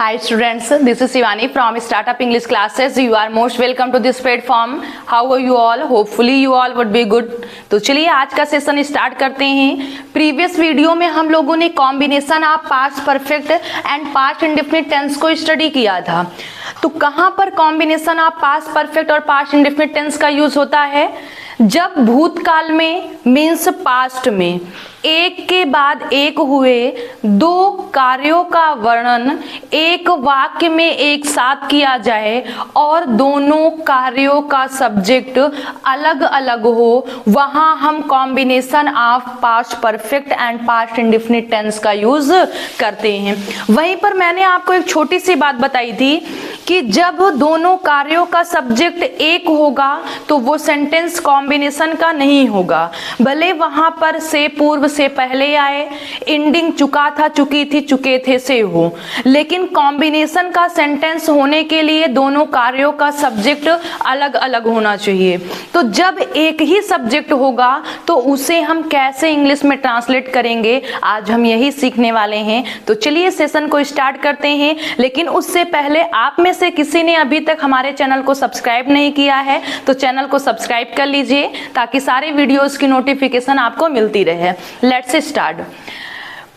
Hi students, this is Shivani from Startup English Classes. You are most welcome to this platform. How are you all? Hopefully you all would be good. तो चलिए आज का session start करते हैं। Previous video में हम लोगों ने combination of past perfect and past indefinite tense को स्टडी किया था। तो कहाँ पर कॉम्बिनेशन ऑफ पास्ट परफेक्ट और पास्ट इंडेफिनिट टेंस का यूज होता है? जब भूतकाल में मीन्स पास्ट में एक के बाद एक हुए दो कार्यों का वर्णन एक वाक्य में एक साथ किया जाए और दोनों कार्यों का सब्जेक्ट अलग अलग हो, वहां हम combination of past perfect and past indefinite tense का यूज करते हैं। वहीं पर मैंने आपको एक छोटी सी बात बताई थी कि जब दोनों कार्यों का सब्जेक्ट एक होगा तो वो सेंटेंस कॉम्बिनेशन का नहीं होगा, भले वहां पर से पूर्व से पहले आए, एंडिंग चुका था चुकी थी चुके थे से हो, लेकिन कॉम्बिनेशन का सेंटेंस होने के लिए दोनों कार्यों का सब्जेक्ट अलग अलग होना चाहिए। तो जब एक ही सब्जेक्ट होगा तो उसे हम कैसे इंग्लिश में ट्रांसलेट करेंगे, आज हम यही सीखने वाले हैं। तो चलिए सेशन को स्टार्ट करते हैं, लेकिन उससे पहले आप में से किसी ने अभी तक हमारे चैनल को सब्सक्राइब नहीं किया है तो चैनल को सब्सक्राइब कर लीजिए ताकि सारे वीडियोस की नोटिफिकेशन आपको मिलती रहे। Let's start.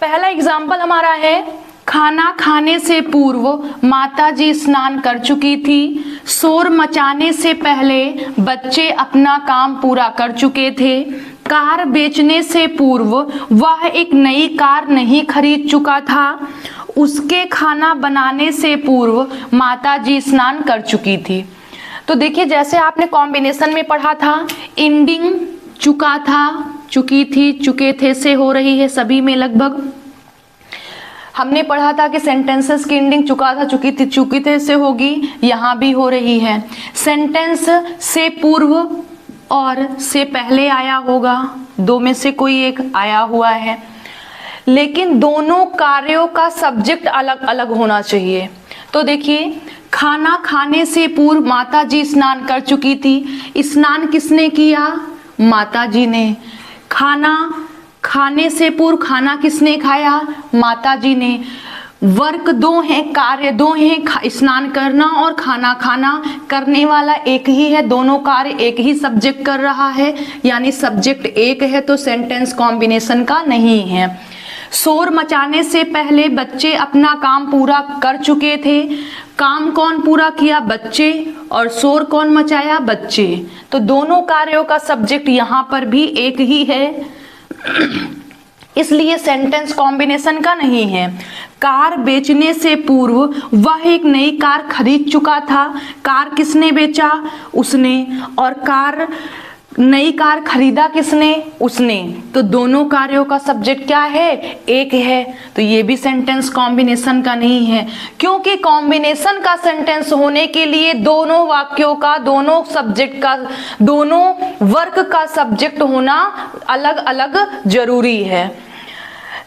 पहला एग्जांपल हमारा है, खाना खाने से पूर्व माताजी स्नान कर चुकी थी, शोर मचाने से पहले बच्चे अपना काम पूरा कर चुके थे, कार बेचने से पूर्व वह एक नई कार नहीं खरीद चुका था, उसके खाना बनाने से पूर्व माताजी स्नान कर चुकी थी। तो देखिए जैसे आपने कॉम्बिनेशन में पढ़ा था, एंडिंग चुका था चुकी थी चुके थे से हो रही है सभी में लगभग। हमने पढ़ा था कि सेंटेंसेस की एंडिंग चुका था चुकी थी चुके थे से होगी, यहाँ भी हो रही है। सेंटेंस से पूर्व और से पहले आया होगा, दो में से कोई एक आया हुआ है, लेकिन दोनों कार्यों का सब्जेक्ट अलग अलग होना चाहिए। तो देखिए खाना खाने से पूर्व माताजी स्नान कर चुकी थी, स्नान किसने किया? माताजी ने। खाना खाने से पूर्व खाना किसने खाया? माताजी ने। वर्क दो हैं, कार्य दो हैं, स्नान करना और खाना खाना, करने वाला एक ही है, दोनों कार्य एक ही सब्जेक्ट कर रहा है, यानी सब्जेक्ट एक है तो सेंटेंस कॉम्बिनेशन का नहीं है। शोर मचाने से पहले बच्चे अपना काम पूरा कर चुके थे, काम कौन पूरा किया? बच्चे, और शोर कौन मचाया? बच्चे। तो दोनों कार्यों का सब्जेक्ट यहाँ पर भी एक ही है, इसलिए सेंटेंस कॉम्बिनेशन का नहीं है। कार बेचने से पूर्व वह एक नई कार खरीद चुका था, कार किसने बेचा? उसने। और कार नई कार खरीदा किसने? उसने। तो दोनों कार्यों का सब्जेक्ट क्या है? एक है, तो ये भी सेंटेंस कॉम्बिनेशन का नहीं है, क्योंकि कॉम्बिनेशन का सेंटेंस होने के लिए दोनों वाक्यों का, दोनों सब्जेक्ट का, दोनों वर्क का सब्जेक्ट होना अलग अलग जरूरी है।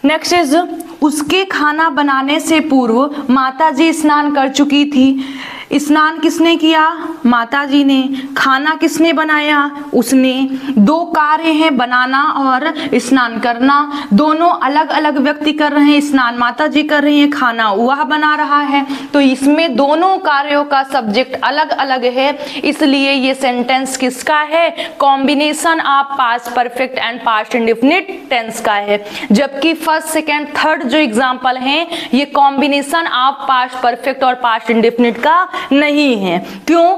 नेक्स्ट इज, उसके खाना बनाने से पूर्व माताजी स्नान कर चुकी थी। स्नान किसने किया? माताजी ने। खाना किसने बनाया? उसने। दो कार्य हैं, बनाना और स्नान करना, दोनों अलग अलग व्यक्ति कर रहे हैं। स्नान माताजी कर रही हैं, खाना वह बना रहा है, तो इसमें दोनों कार्यों का सब्जेक्ट अलग अलग है, इसलिए ये सेंटेंस किसका है? Combination of past perfect and past indefinite tense का है। जबकि फर्स्ट सेकेंड थर्ड जो एग्जाम्पल हैं ये कॉम्बिनेशन ऑफ पास्ट परफेक्ट और पास्ट इंडेफिनिट का नहीं है। क्यों?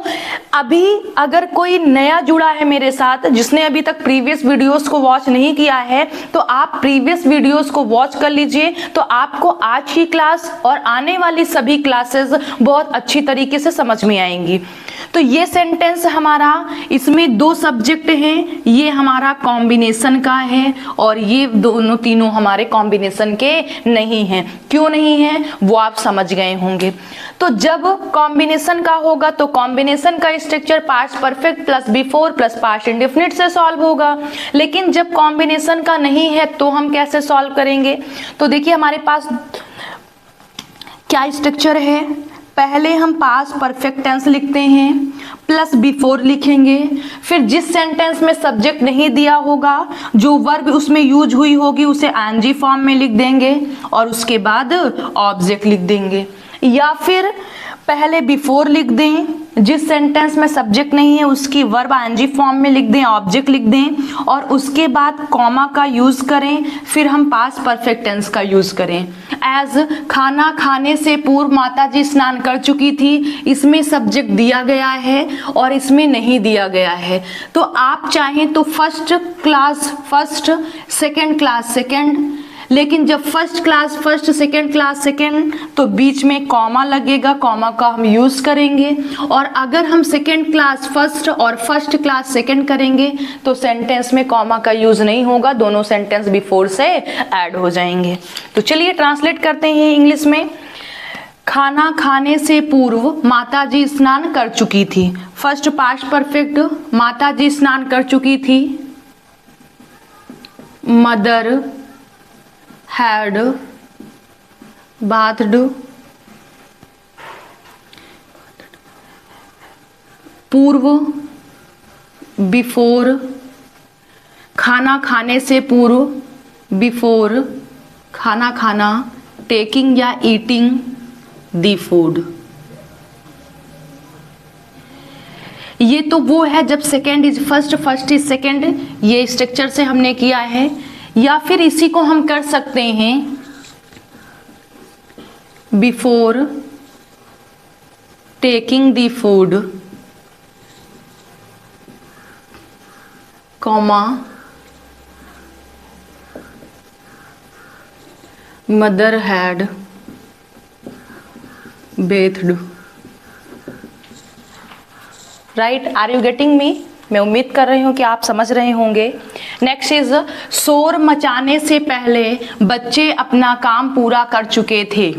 अभी अगर कोई नया जुड़ा है मेरे साथ जिसने अभी तक प्रीवियस वीडियोस को वॉच नहीं किया है, तो आप प्रीवियस वीडियोस को वॉच कर लीजिए, तो आपको आज की क्लास और आने वाली सभी क्लासेस बहुत अच्छी तरीके से समझ में आएंगी। तो ये सेंटेंस हमारा, इसमें दो सब्जेक्ट हैं, ये हमारा कॉम्बिनेशन का है और ये दोनों तीनों हमारे कॉम्बिनेशन के नहीं हैं। क्यों नहीं है वो आप समझ गए होंगे। तो जब कॉम्बिनेशन का होगा तो कॉम्बिनेशन का structure past perfect plus before plus past indefinite से सॉल्व होगा, लेकिन जब कॉम्बिनेशन का नहीं है तो हम कैसे सॉल्व करेंगे? तो देखिए हमारे पास क्या स्ट्रक्चर है। पहले हम पास्ट परफेक्ट टेंस लिखते हैं, प्लस बिफोर लिखेंगे, फिर जिस सेंटेंस में सब्जेक्ट नहीं दिया होगा, जो वर्ब उसमें यूज हुई होगी उसे आईएनजी फॉर्म में लिख देंगे और उसके बाद ऑब्जेक्ट लिख देंगे। या फिर पहले बिफोर लिख दें, जिस सेंटेंस में सब्जेक्ट नहीं है उसकी वर्ब आईएनजी फॉर्म में लिख दें, ऑब्जेक्ट लिख दें और उसके बाद कॉमा का यूज करें, फिर हम पास्ट परफेक्ट टेंस का यूज करें। एज खाना खाने से पूर्व माताजी स्नान कर चुकी थी, इसमें सब्जेक्ट दिया गया है और इसमें नहीं दिया गया है, तो आप चाहें तो first class first, second class second, लेकिन जब first class first, second class second, तो बीच में कॉमा लगेगा, कॉमा का हम यूज करेंगे। और अगर हम सेकेंड क्लास फर्स्ट और फर्स्ट क्लास सेकेंड करेंगे तो सेंटेंस में कॉमा का यूज नहीं होगा, दोनों सेंटेंस बिफोर से ऐड हो जाएंगे। तो चलिए ट्रांसलेट करते हैं इंग्लिश में। खाना खाने से पूर्व माताजी स्नान कर चुकी थी। फर्स्ट पास्ट परफेक्ट, माताजी स्नान कर चुकी थी, मदर had bathed, पूर्व बिफोर, खाना खाने से पूर्व बिफोर, खाना खाना, टेकिंग या ईटिंग दी फूड। ये तो वो है जब second is first, first is second, ये स्ट्रक्चर से हमने किया है। या फिर इसी को हम कर सकते हैं before taking the food, comma mother had bathed. Right, are you getting me? मैं उम्मीद कर रही हूँ कि आप समझ रहे होंगे। नेक्स्ट इज शोर मचाने से पहले बच्चे अपना काम पूरा कर चुके थे।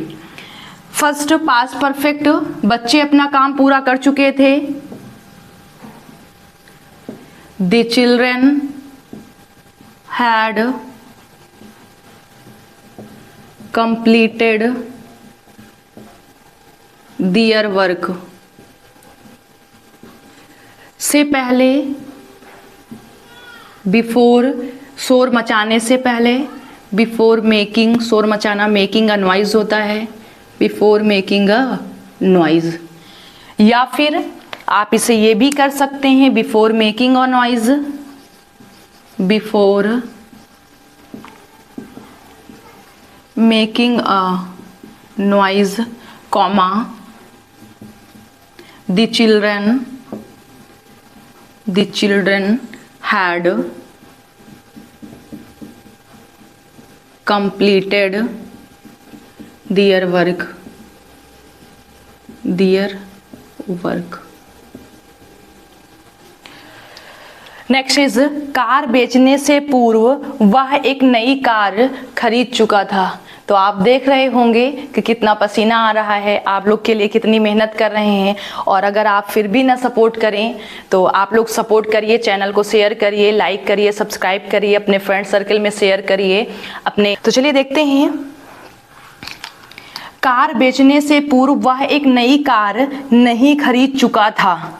फर्स्ट पास्ट परफेक्ट, बच्चे अपना काम पूरा कर चुके थे, the children had completed their work. से पहले बिफोर, शोर मचाने से पहले, बिफोर मेकिंग, शोर मचाना मेकिंग अ नॉइज होता है, बिफोर मेकिंग अ नॉइज। या फिर आप इसे ये भी कर सकते हैं before making a noise, before making a noise, comma the children had completed their work, next is car बेचने से पूर्व वह एक नई कार खरीद चुका था। तो आप देख रहे होंगे कि कितना पसीना आ रहा है, आप लोग के लिए कितनी मेहनत कर रहे हैं। और अगर आप फिर भी ना सपोर्ट करें तो आप लोग सपोर्ट करिए, चैनल को शेयर करिए, लाइक करिए, सब्सक्राइब करिए, अपने फ्रेंड सर्कल में शेयर करिए अपने। तो चलिए देखते हैं, कार बेचने से पूर्व वह एक नई कार नहीं खरीद चुका था।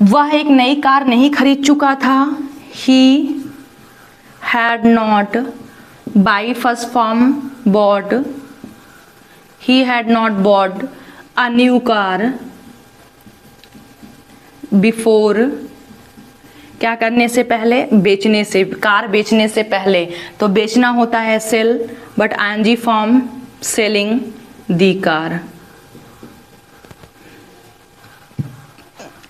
वह एक नई कार नहीं खरीद चुका था। He had not by first form bought, he had not bought a new car before, क्या करने से पहले, बेचने से, कार बेचने से पहले। तो बेचना होता है sell, but ING form selling the car.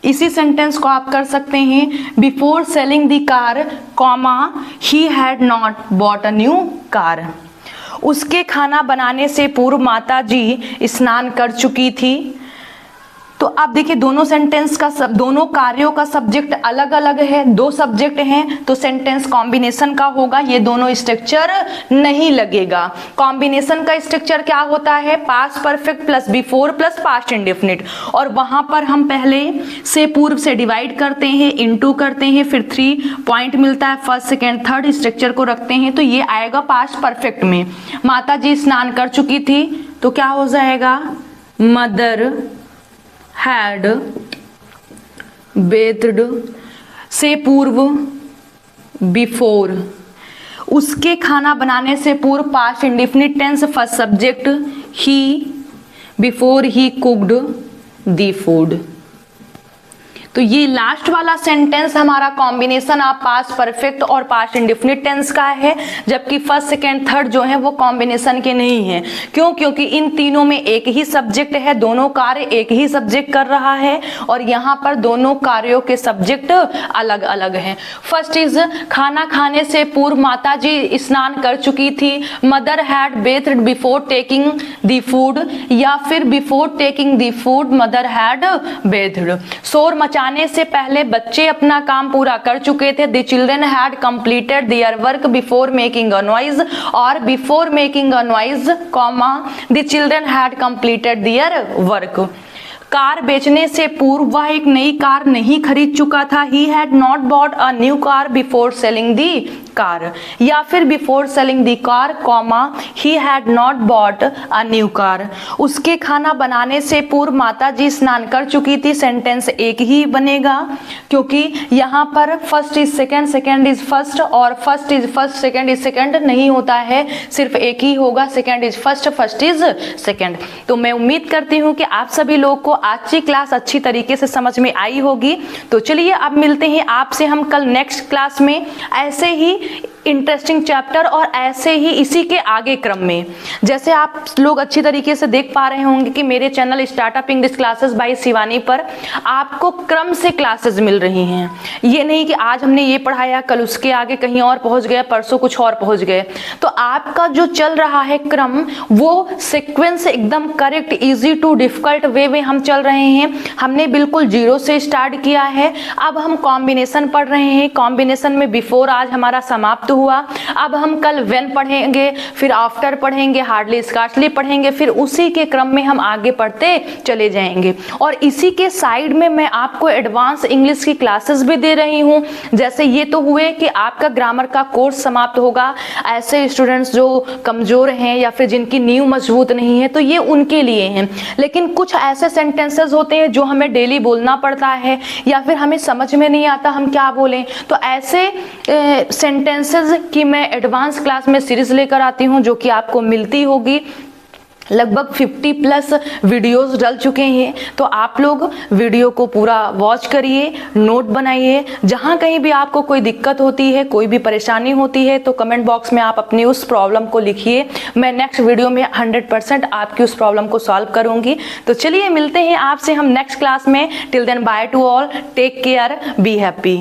इसी सेंटेंस को आप कर सकते हैं before selling the car, comma he had not bought a new car. उसके खाना बनाने से पूर्व माताजी स्नान कर चुकी थी। तो आप देखिए दोनों सेंटेंस का दोनों कार्यों का सब्जेक्ट अलग अलग है, दो सब्जेक्ट हैं तो सेंटेंस कॉम्बिनेशन का होगा, ये दोनों स्ट्रक्चर नहीं लगेगा। कॉम्बिनेशन का स्ट्रक्चर क्या होता है, past perfect plus before plus past indefinite, और वहां पर हम पहले से पूर्व से डिवाइड करते हैं, इनटू करते हैं, फिर 3 पॉइंट मिलता है, फर्स्ट सेकेंड थर्ड स्ट्रक्चर को रखते हैं, तो ये आएगा पास्ट परफेक्ट में। माता जी स्नान कर चुकी थी तो क्या हो जाएगा, मदर हैड बेथड, से पूर्व बिफोर। उसके खाना बनाने से पूर्व past indefinite tense, first subject he cooked the food। तो ये लास्ट वाला सेंटेंस हमारा कॉम्बिनेशन ऑफ पास्ट परफेक्ट और पास्ट इंडेफिनिट टेंस का है, जबकि फर्स्ट सेकेंड थर्ड जो है वो कॉम्बिनेशन के नहीं है। क्यों? क्योंकि इन तीनों में एक ही सब्जेक्ट है, दोनों कार्य एक ही सब्जेक्ट कर रहा है और यहाँ पर दोनों कार्यों के सब्जेक्ट अलग अलग हैं। फर्स्ट इज खाना खाने से पूर्व माता जी स्नान कर चुकी थी, mother had bathed before taking the food, या फिर before taking the food mother had bathed. शोर मचाने से पहले बच्चे अपना काम पूरा कर चुके थे, the children had completed their work before making a noise, और before making a noise comma the children had completed their work. Car बेचने से पूर्व वह एक नई कार नहीं खरीद चुका था, ही had not bought a new car before selling the car, या फिर before selling the car comma he had not bought a new car. उसके खाना बनाने से पूर्व माता जी स्नान कर चुकी थी, सेंटेंस एक ही बनेगा क्योंकि यहाँ पर first is second, second is first और first is first, second is second नहीं होता है, सिर्फ एक ही होगा, second is first, first is second. तो मैं उम्मीद करती हूँ कि आप सभी लोग को आज की क्लास अच्छी तरीके से समझ में आई होगी। तो चलिए अब मिलते हैं आपसे हम कल नेक्स्ट क्लास में ऐसे ही इंटरेस्टिंग चैप्टर और ऐसे ही इसी के आगे क्रम में। जैसे आप लोग अच्छी तरीके से देख पा रहे होंगे कि मेरे channel startup English classes bye Shivani पर आपको क्रम से क्लासेस मिल रही हैं। ये नहीं कि आज हमने ये पढ़ाया कल उसके आगे कहीं और पहुंच गए, परसों कुछ और पहुंच गए। तो आपका जो चल रहा है क्रम वो सीक्वेंस एकदम correct, easy to difficult way में हम चल रहे हैं। हमने बिल्कुल जीरो से स्टार्ट किया है, अब हम कॉम्बिनेशन पढ़ रहे हैं। कॉम्बिनेशन में बिफोर आज हमारा समाप्त हुआ, अब हम कल व्हेन पढ़ेंगे, फिर आफ्टर पढ़ेंगे, हार्डली स्कार्सली पढ़ेंगे, फिर उसी के क्रम में हम आगे पढ़ते चले जाएंगे। और इसी के साइड में मैं आपको एडवांस इंग्लिश की क्लासेस भी दे रही हूँ। जैसे ये तो हुए कि आपका ग्रामर का कोर्स समाप्त होगा, ऐसे स्टूडेंट्स जो कमजोर हैं या फिर जिनकी नींव मजबूत नहीं है तो ये उनके लिए हैं। लेकिन कुछ ऐसे सेंटेंसेस होते हैं जो हमें डेली बोलना पड़ता है या फिर हमें समझ में नहीं आता हम क्या बोलें, तो ऐसे सेंटेंसेस की मैं एडवांस क्लास में सीरीज लेकर आती हूँ जो कि आपको मिलती होगी। लगभग 50+ वीडियोस डल चुके हैं, तो आप लोग वीडियो को पूरा वॉच करिए, नोट बनाइए। जहाँ कहीं भी आपको कोई दिक्कत होती है, कोई भी परेशानी होती है तो कमेंट बॉक्स में आप अपनी उस प्रॉब्लम को लिखिए। मैं नेक्स्ट वीडियो में 100% आपकी उस प्रॉब्लम को सॉल्व करूँगी। तो चलिए मिलते हैं आपसे हम नेक्स्ट क्लास में। Till then bye to all, take care, be happy.